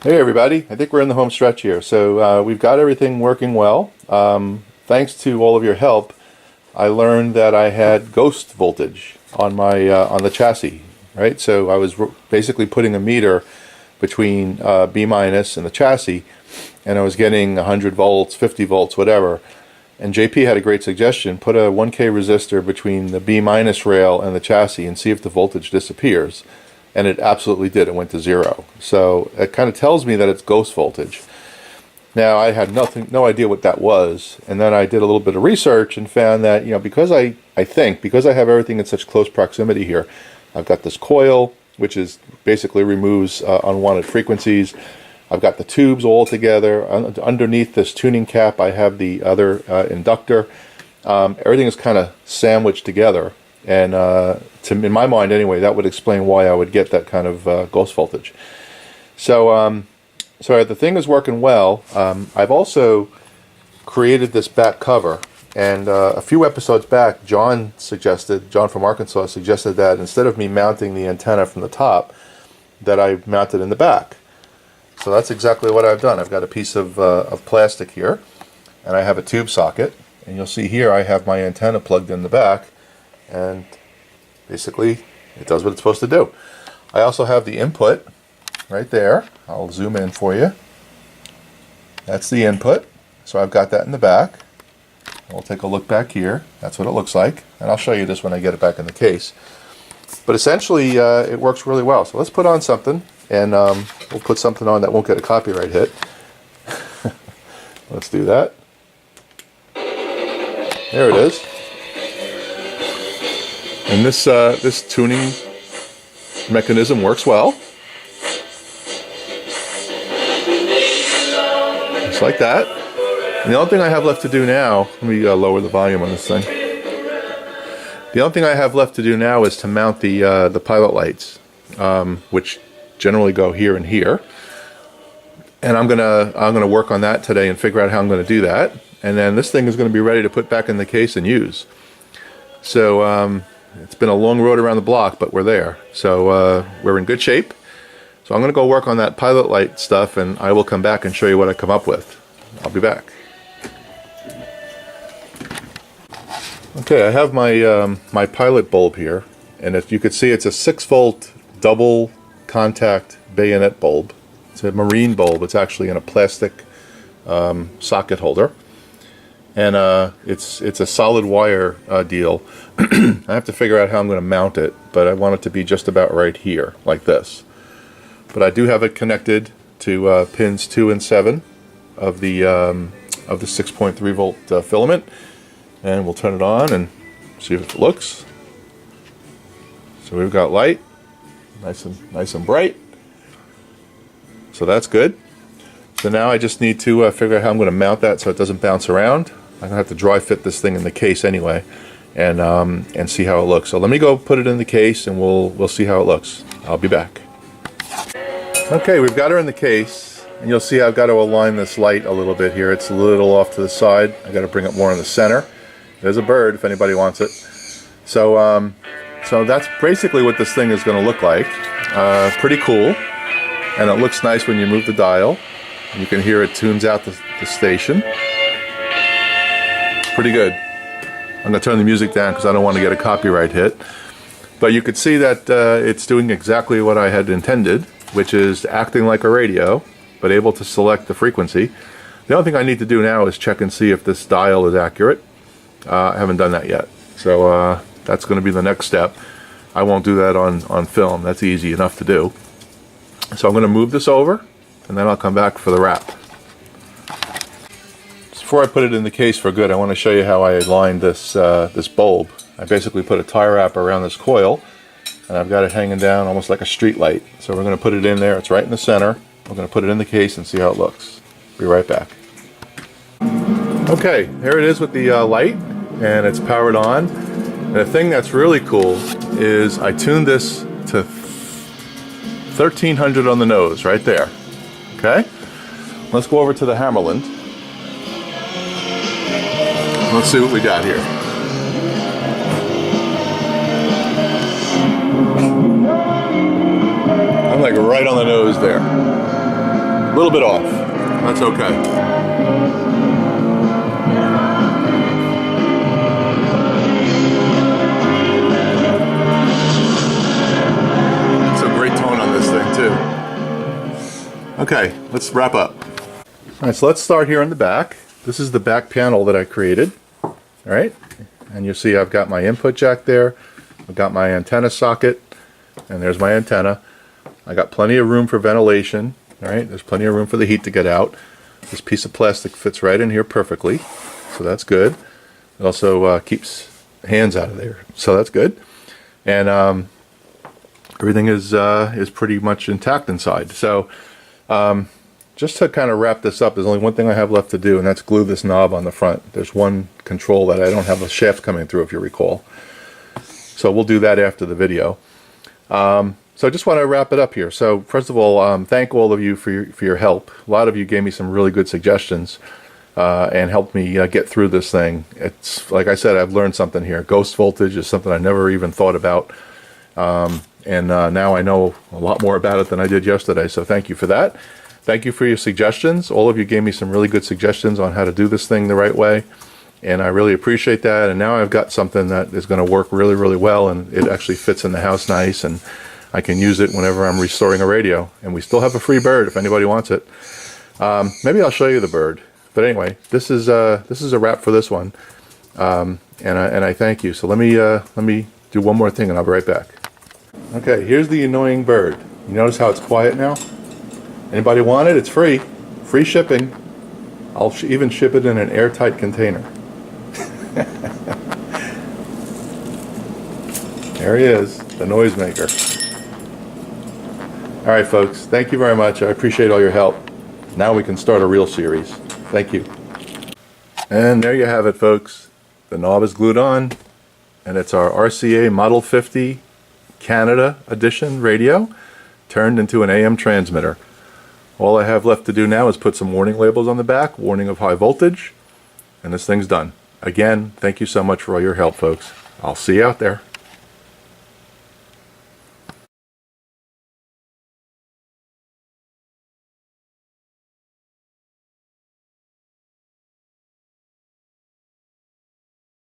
Hey everybody, I think we're in the home stretch here. So we've got everything working well. Thanks to all of your help, I learned that I had ghost voltage on my on the chassis, right? So I was basically putting a meter between B minus and the chassis, and I was getting 100 volts, 50 volts, whatever. And JP had a great suggestion: put a 1K resistor between the B minus rail and the chassis and see if the voltage disappears. And it absolutely did. It went to zero. So it kind of tells me that it's ghost voltage. Now I had no idea what that was, and then I did a little bit of research and found that, because I think because I have everything in such close proximity here, I've got this coil which is basically removes unwanted frequencies. I've got the tubes all together. Underneath this tuning cap, I have the other inductor. Everything is kind of sandwiched together. And in my mind anyway, that would explain why I would get that kind of ghost voltage. So the thing is working well. I've also created this back cover, and a few episodes back, John from Arkansas suggested that instead of me mounting the antenna from the top, that I mount it in the back. So that's exactly what I've done. I've got a piece of plastic here, and I have a tube socket, and you'll see here I have my antenna plugged in the back. And basically it does what it's supposed to do. I also have the input right there. I'll zoom in for you. That's the input. So I've got that in the back. We'll take a look back here. That's what it looks like. And I'll show you this when I get it back in the case. But essentially it works really well. So let's put on something, and we'll put something on that won't get a copyright hit. Let's do that. There it is. And this tuning mechanism works well. Just like that. And the only thing I have left to do now, let me lower the volume on this thing. The only thing I have left to do now is to mount the pilot lights, which generally go here and here. And I'm gonna work on that today and figure out how I'm gonna do that. And then this thing is gonna be ready to put back in the case and use. So it's been a long road around the block, but we're there. So we're in good shape. So I'm going to go work on that pilot light stuff, and I will come back and show you what I come up with. I'll be back. Okay, I have my my pilot bulb here, and if you could see, it's a 6-volt double contact bayonet bulb. It's a marine bulb. It's actually in a plastic socket holder. And it's a solid wire deal. I have to figure out how I'm going to mount it, but I want it to be just about right here, like this. But I do have it connected to pins 2 and 7 of the 6.3 volt filament, and we'll turn it on and see if it looks. So we've got light, nice and bright. So that's good. So now I just need to figure out how I'm going to mount that so it doesn't bounce around. I'm gonna have to dry fit this thing in the case anyway, and see how it looks. So let me go put it in the case, and we'll see how it looks. I'll be back. Okay, we've got her in the case, and you'll see I've got to align this light a little bit here. It's a little off to the side. I got to bring it more in the center. There's a bird if anybody wants it. So so that's basically what this thing is going to look like. Pretty cool, and it looks nice when you move the dial. You can hear it tunes out the station. Pretty good. I'm going to turn the music down because I don't want to get a copyright hit. But you could see that it's doing exactly what I had intended, which is acting like a radio, but able to select the frequency. The only thing I need to do now is check and see if this dial is accurate. I haven't done that yet. So that's going to be the next step. I won't do that on film. That's easy enough to do. So I'm going to move this over, and then I'll come back for the wrap. Before I put it in the case for good, I want to show you how I aligned this this bulb. I basically put a tie wrap around this coil, and I've got it hanging down almost like a street light. So we're going to put it in there. It's right in the center. We're going to put it in the case and see how it looks. Be right back. Okay, here it is with the light, and it's powered on. And the thing that's really cool is I tuned this to 1300 on the nose, right there. Okay? Let's go over to the Hammerland. Let's see what we got here. I'm like right on the nose there. A little bit off. That's okay. It's a great tone on this thing too. Okay, let's wrap up. All right, so let's start here in the back. This is the back panel that I created. All right, and you'll see I've got my input jack there. I've got my antenna socket, and there's my antenna. I got plenty of room for ventilation. All right, there's plenty of room for the heat to get out. This piece of plastic fits right in here perfectly, so that's good. It also keeps hands out of there, so that's good. And everything is pretty much intact inside. So just to kind of wrap this up, there's only one thing I have left to do, and that's glue this knob on the front. There's one control that I don't have a shaft coming through, if you recall. So we'll do that after the video. So I just want to wrap it up here. So first of all, thank all of you for your help. A lot of you gave me some really good suggestions and helped me get through this thing. It's like I said, I've learned something here. Ghost voltage is something I never even thought about, and now I know a lot more about it than I did yesterday. So thank you for that. Thank you for your suggestions. All of you gave me some really good suggestions on how to do this thing the right way, and I really appreciate that. And now I've got something that is going to work really, really well, and it actually fits in the house nice, and I can use it whenever I'm restoring a radio. And we still have a free bird if anybody wants it. Maybe I'll show you the bird. But anyway, this is a wrap for this one, and I thank you. So let me do one more thing, and I'll be right back. Okay, here's the annoying bird. You notice how it's quiet now? Anybody want it? It's free. Free shipping. I'll even ship it in an airtight container. There he is, the noisemaker. All right, folks, thank you very much. I appreciate all your help. Now we can start a real series. Thank you. And there you have it, folks. The knob is glued on, and it's our RCA Model 50 Canada Edition radio turned into an AM transmitter. All I have left to do now is put some warning labels on the back, warning of high voltage, and this thing's done. Again, thank you so much for all your help, folks. I'll see you out there.